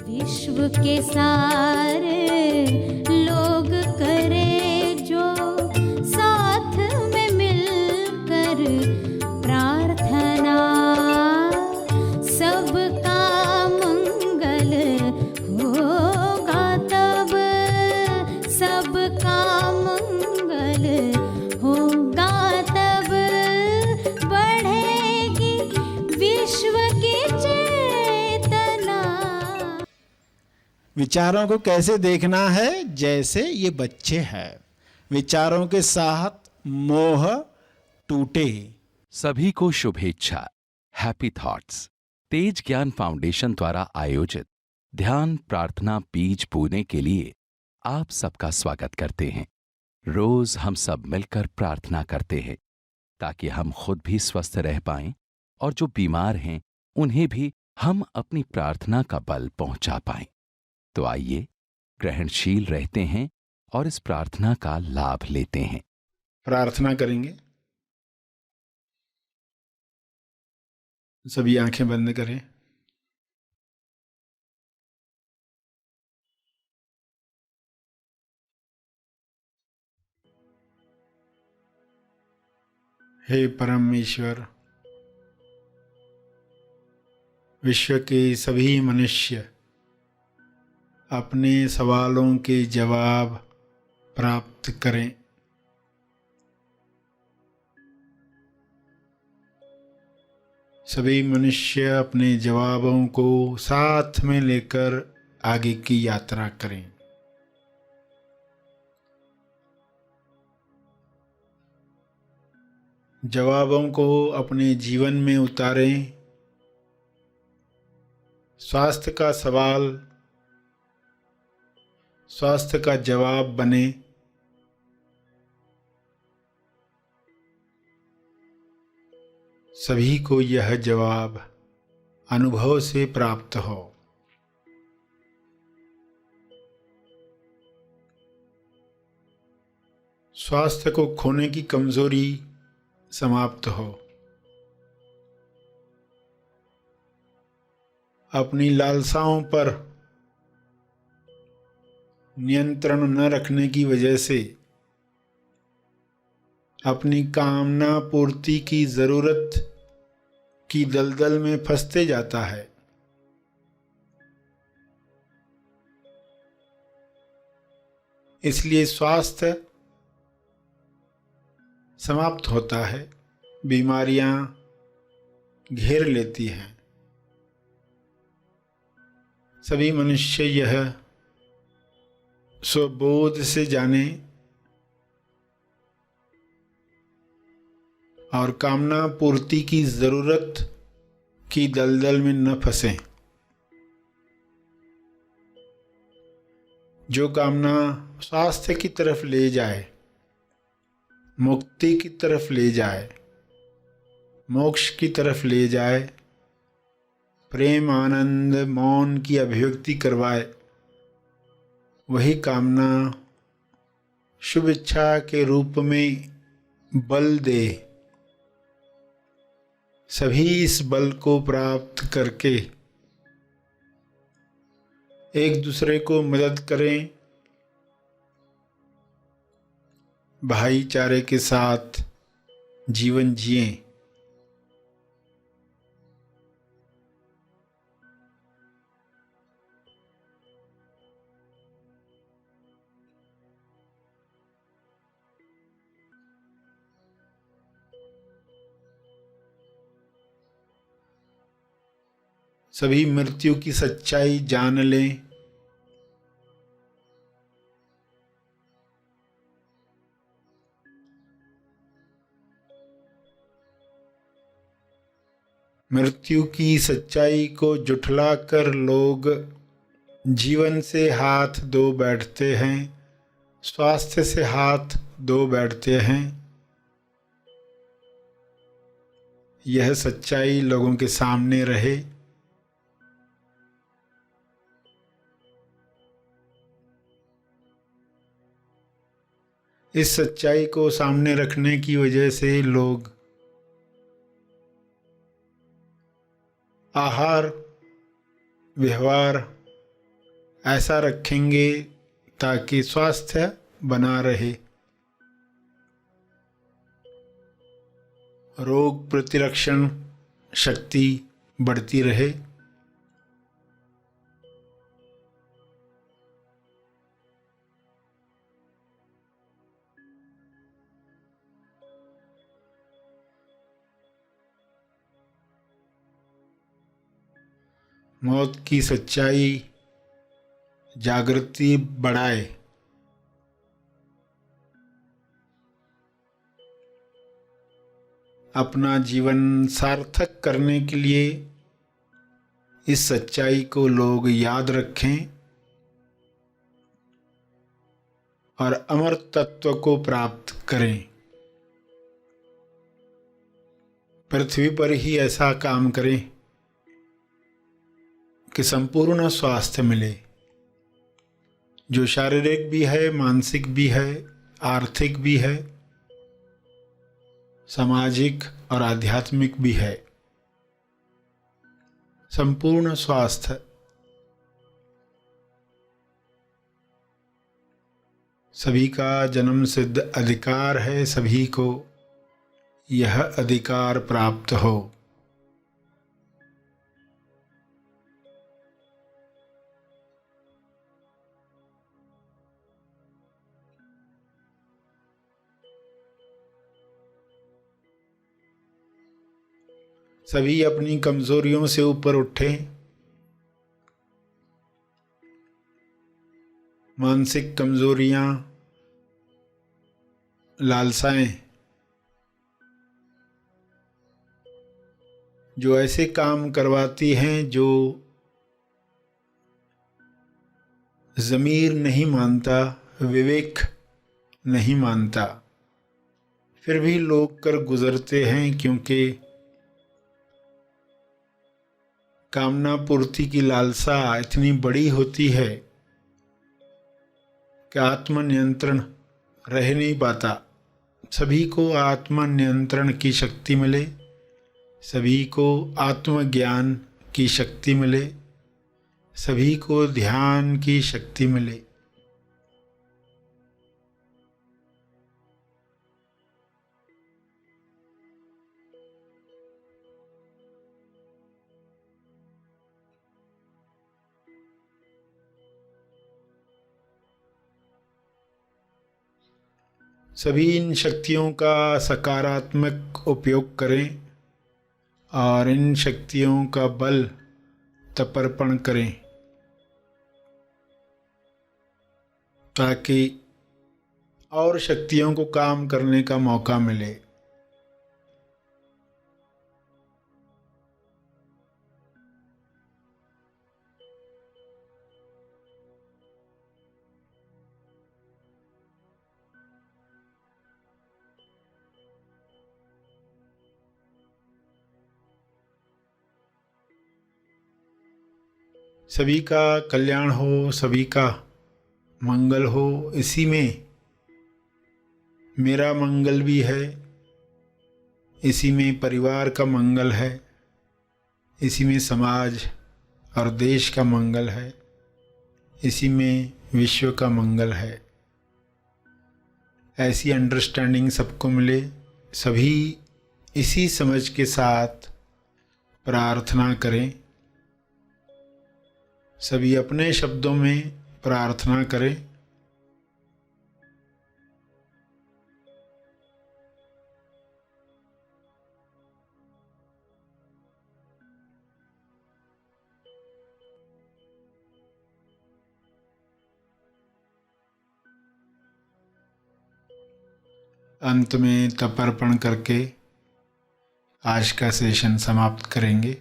विश्व के सारे लोग करे जो साथ में मिलकर प्रार्थना, सबका मंगल होगा तब, सबका मंगल होगा तब, बढ़ेगी विश्व की चेतना। विचारों को कैसे देखना है? जैसे ये बच्चे हैं, विचारों के साथ मोह टूटे। सभी को शुभेच्छा। हैप्पी थॉट्स तेज ज्ञान फाउंडेशन द्वारा आयोजित ध्यान प्रार्थना बीज बोने के लिए आप सबका स्वागत करते हैं। रोज हम सब मिलकर प्रार्थना करते हैं ताकि हम खुद भी स्वस्थ रह पाएं और जो बीमार हैं उन्हें भी हम अपनी प्रार्थना का बल पहुंचा पाएं। तो आइए ग्रहणशील रहते हैं और इस प्रार्थना का लाभ लेते हैं। प्रार्थना करेंगे। सभी आंखें बंद करें। हे परमेश्वर, विश्व के सभी मनुष्य अपने सवालों के जवाब प्राप्त करें। सभी मनुष्य अपने जवाबों को साथ में लेकर आगे की यात्रा करें। जवाबों को अपने जीवन में उतारें। स्वास्थ्य का सवाल स्वास्थ्य का जवाब बने। सभी को यह जवाब अनुभव से प्राप्त हो। स्वास्थ्य को खोने की कमजोरी समाप्त हो। अपनी लालसाओं पर नियंत्रण न रखने की वजह से अपनी कामना पूर्ति की जरूरत की दलदल में फंसते जाता है। इसलिए स्वास्थ्य समाप्त होता है, बीमारियां घेर लेती हैं। सभी मनुष्य यह स्वबोध से जाने और कामना पूर्ति की जरूरत की दलदल में न फंसें। जो कामना स्वास्थ्य की तरफ ले जाए, मुक्ति की तरफ ले जाए, मोक्ष की तरफ ले जाए, प्रेम आनंद मौन की अभिव्यक्ति करवाए, वही कामना शुभ इच्छा के रूप में बल दे। सभी इस बल को प्राप्त करके एक दूसरे को मदद करें, भाईचारे के साथ जीवन जिएं। सभी मृत्यु की सच्चाई जान लें। मृत्यु की सच्चाई को जुठलाकर लोग जीवन से हाथ धो बैठते हैं, स्वास्थ्य से हाथ धो बैठते हैं। यह सच्चाई लोगों के सामने रहे। इस सच्चाई को सामने रखने की वजह से लोग आहार, व्यवहार ऐसा रखेंगे ताकि स्वास्थ्य बना रहे, रोग प्रतिरक्षण शक्ति बढ़ती रहे। मौत की सच्चाई जागृति बढ़ाए। अपना जीवन सार्थक करने के लिए इस सच्चाई को लोग याद रखें और अमर तत्व को प्राप्त करें। पृथ्वी पर ही ऐसा काम करें कि संपूर्ण स्वास्थ्य मिले, जो शारीरिक भी है, मानसिक भी है, आर्थिक भी है, सामाजिक और आध्यात्मिक भी है। संपूर्ण स्वास्थ्य सभी का जन्म सिद्ध अधिकार है, सभी को यह अधिकार प्राप्त हो। सभी अपनी कमजोरियों से ऊपर उठें। मानसिक कमजोरियां, लालसाएं, जो ऐसे काम करवाती हैं जो ज़मीर नहीं मानता, विवेक नहीं मानता, फिर भी लोग कर गुजरते हैं, क्योंकि कामना पूर्ति की लालसा इतनी बड़ी होती है कि आत्मनियंत्रण रह नहीं पाता। सभी को आत्मनियंत्रण की शक्ति मिले, सभी को आत्मज्ञान की शक्ति मिले, सभी को ध्यान की शक्ति मिले। सभी इन शक्तियों का सकारात्मक उपयोग करें और इन शक्तियों का बल तपर्पण करें, ताकि और शक्तियों को काम करने का मौका मिले। सभी का कल्याण हो, सभी का मंगल हो, इसी में मेरा मंगल भी है, इसी में परिवार का मंगल है, इसी में समाज और देश का मंगल है, इसी में विश्व का मंगल है। ऐसी अंडरस्टैंडिंग सबको मिले। सभी इसी समझ के साथ प्रार्थना करें। सभी अपने शब्दों में प्रार्थना करें। अंत में तर्पण करके आज का सेशन समाप्त करेंगे।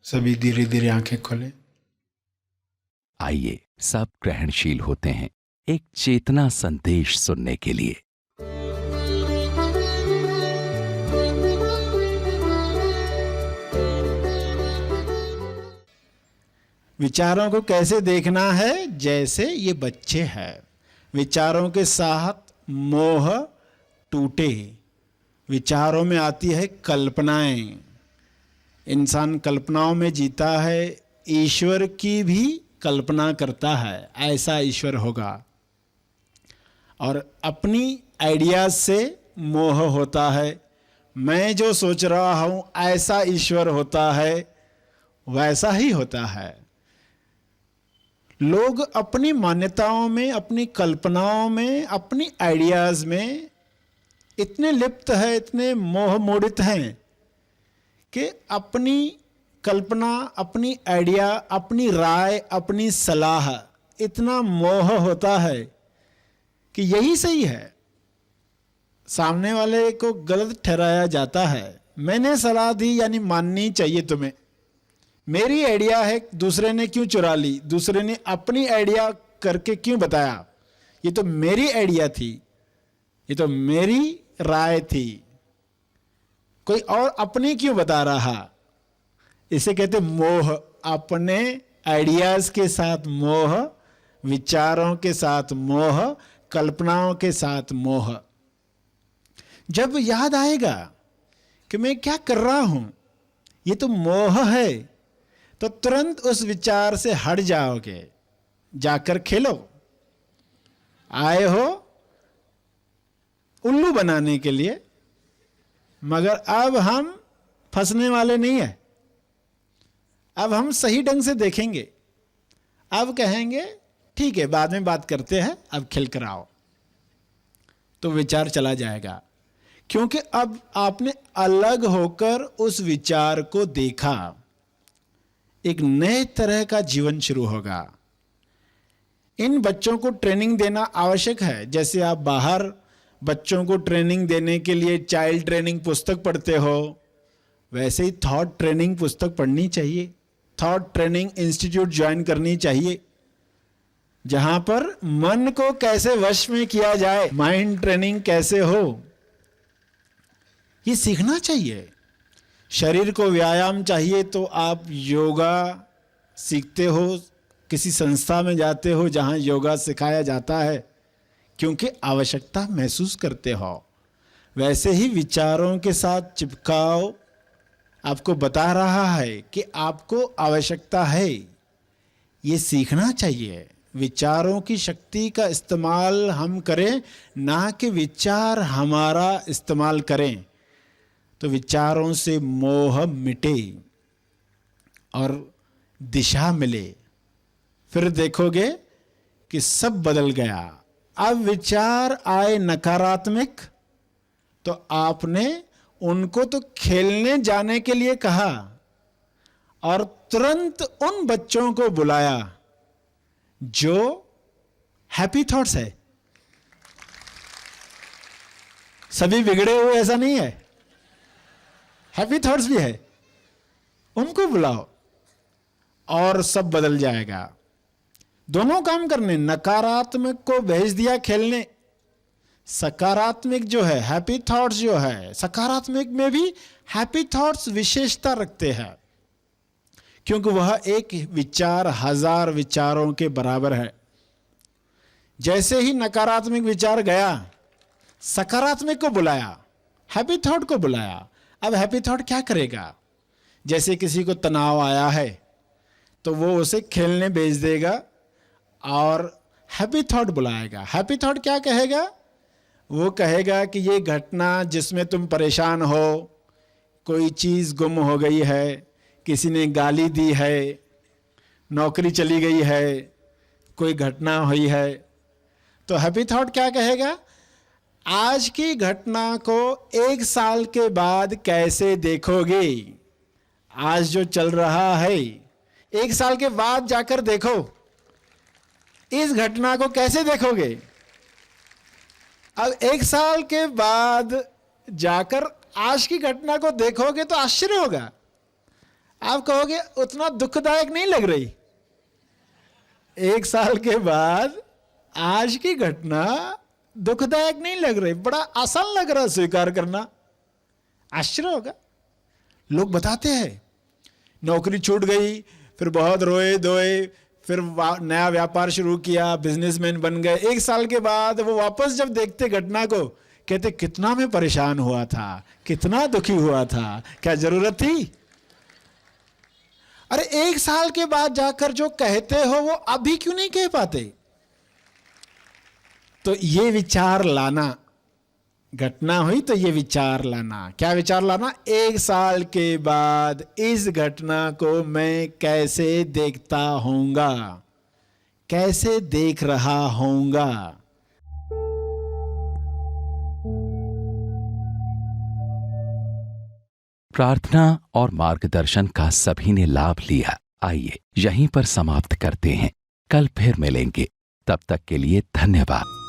सभी धीरे धीरे आंखें खोलें। आइए सब ग्रहणशील होते हैं एक चेतना संदेश सुनने के लिए। विचारों को कैसे देखना है? जैसे ये बच्चे हैं, विचारों के साथ मोह टूटे विचारों में आती है कल्पनाएं। इंसान कल्पनाओं में जीता है, ईश्वर की भी कल्पना करता है ऐसा ईश्वर होगा, और अपनी आइडियाज से मोह होता है। मैं जो सोच रहा हूं ऐसा ईश्वर होता है, वैसा ही होता है। लोग अपनी मान्यताओं में, अपनी कल्पनाओं में, अपनी आइडियाज में इतने लिप्त है, इतने मोह मोहित हैं कि अपनी कल्पना, अपनी आइडिया, अपनी राय, अपनी सलाह, इतना मोह होता है कि यही सही है, सामने वाले को गलत ठहराया जाता है। मैंने सलाह दी यानी माननी चाहिए तुम्हें। मेरी आइडिया है, दूसरे ने क्यों चुरा ली, दूसरे ने अपनी आइडिया करके क्यों बताया, ये तो मेरी आइडिया थी, ये तो मेरी राय थी, कोई और अपनी क्यों बता रहा। इसे कहते मोह, अपने आइडियाज के साथ मोह, विचारों के साथ मोह, कल्पनाओं के साथ मोह। जब याद आएगा कि मैं क्या कर रहा हूं, ये तो मोह है, तो तुरंत उस विचार से हट जाओगे, जाकर खेलो। आए हो उल्लू बनाने के लिए, मगर अब हम फंसने वाले नहीं है। अब हम सही ढंग से देखेंगे। अब कहेंगे ठीक है, बाद में बात करते हैं, अब खेल कर आओ। तो विचार चला जाएगा, क्योंकि अब आपने अलग होकर उस विचार को देखा। एक नए तरह का जीवन शुरू होगा। इन बच्चों को ट्रेनिंग देना आवश्यक है। जैसे आप बाहर बच्चों को ट्रेनिंग देने के लिए चाइल्ड ट्रेनिंग पुस्तक पढ़ते हो, वैसे ही थॉट ट्रेनिंग पुस्तक पढ़नी चाहिए, थॉट ट्रेनिंग इंस्टीट्यूट ज्वाइन करनी चाहिए, जहां पर मन को कैसे वश में किया जाए, माइंड ट्रेनिंग कैसे हो, ये सीखना चाहिए। शरीर को व्यायाम चाहिए तो आप योगा सीखते हो, किसी संस्था में जाते हो जहां योगा सिखाया जाता है, क्योंकि आवश्यकता महसूस करते हो। वैसे ही विचारों के साथ चिपकाव आपको बता रहा है कि आपको आवश्यकता है, ये सीखना चाहिए। विचारों की शक्ति का इस्तेमाल हम करें, ना कि विचार हमारा इस्तेमाल करें, तो विचारों से मोह मिटे और दिशा मिले। फिर देखोगे कि सब बदल गया। अब विचार आए नकारात्मक, तो आपने उनको तो खेलने जाने के लिए कहा और तुरंत उन बच्चों को बुलाया जो हैप्पी थॉट्स है। सभी बिगड़े हुए ऐसा नहीं है, हैप्पी थॉट्स भी है, उनको बुलाओ और सब बदल जाएगा। दोनों काम करने, नकारात्मक को भेज दिया खेलने, सकारात्मक जो है, हैप्पी थॉट्स जो है, सकारात्मक में भी हैप्पी थॉट्स विशेषता रखते हैं, क्योंकि वह एक विचार हजार विचारों के बराबर है। जैसे ही नकारात्मक विचार गया, सकारात्मक को बुलाया, हैप्पी थॉट को बुलाया। अब हैप्पी थॉट क्या करेगा? जैसे किसी को तनाव आया है तो वो उसे खेलने भेज देगा और हैप्पी थॉट बुलाएगा। हैप्पी थॉट क्या कहेगा? वो कहेगा कि ये घटना जिसमें तुम परेशान हो, कोई चीज़ गुम हो गई है, किसी ने गाली दी है, नौकरी चली गई है, कोई घटना हुई है, तो हैप्पी थॉट क्या कहेगा? आज की घटना को 1 साल के बाद कैसे देखोगे? आज जो चल रहा है 1 साल के बाद जाकर देखो, इस घटना को कैसे देखोगे? अब 1 साल के बाद जाकर आज की घटना को देखोगे तो आश्चर्य होगा। आप कहोगे उतना दुखदायक नहीं लग रही। 1 साल के बाद आज की घटना दुखदायक नहीं लग रही, बड़ा आसान लग रहा स्वीकार करना। आश्चर्य होगा। लोग बताते हैं नौकरी छूट गई, फिर बहुत रोए धोए, फिर नया व्यापार शुरू किया, बिजनेसमैन बन गए। 1 साल के बाद वो वापस जब देखते घटना को कहते कितना मैं परेशान हुआ था, कितना दुखी हुआ था, क्या जरूरत थी? अरे 1 साल के बाद जाकर जो कहते हो वो अभी क्यों नहीं कह पाते? तो ये विचार लाना, घटना हुई तो ये विचार लाना। क्या विचार लाना? 1 साल के बाद इस घटना को मैं कैसे देखता होऊंगा, कैसे देख रहा होऊंगा। प्रार्थना और मार्गदर्शन का सभी ने लाभ लिया। आइए यहीं पर समाप्त करते हैं, कल फिर मिलेंगे। तब तक के लिए धन्यवाद।